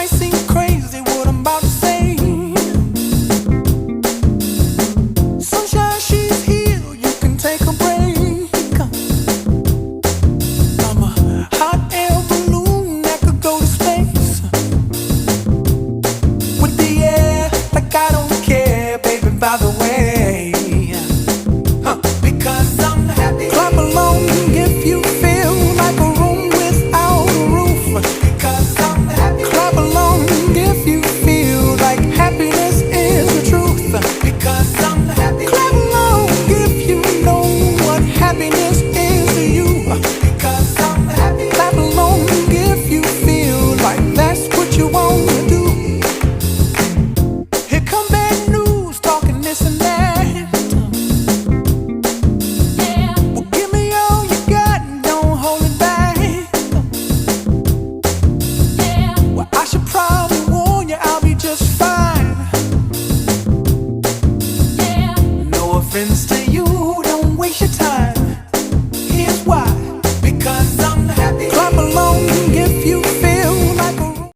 might seem crazy what I'm about to say. Sunshine, she's here, you can take a break. I'm a hot air balloon that could go to space with the air, like I don't care, baby, by the way. Because I'm happy. Clap along if you feel like a room without a roof. Because I'm happy. Clap along if you feel like happiness is the truth. Because I'm happy. Clap along if you know what happiness is to you. Because I'm happy. Clap along if you feel like that's what you want to do. Here come bad news, talking this and that. Well, give me all you got and don't hold it back. Well, I should probably warn you, I'll be just fine. No offense to you, don't waste your time.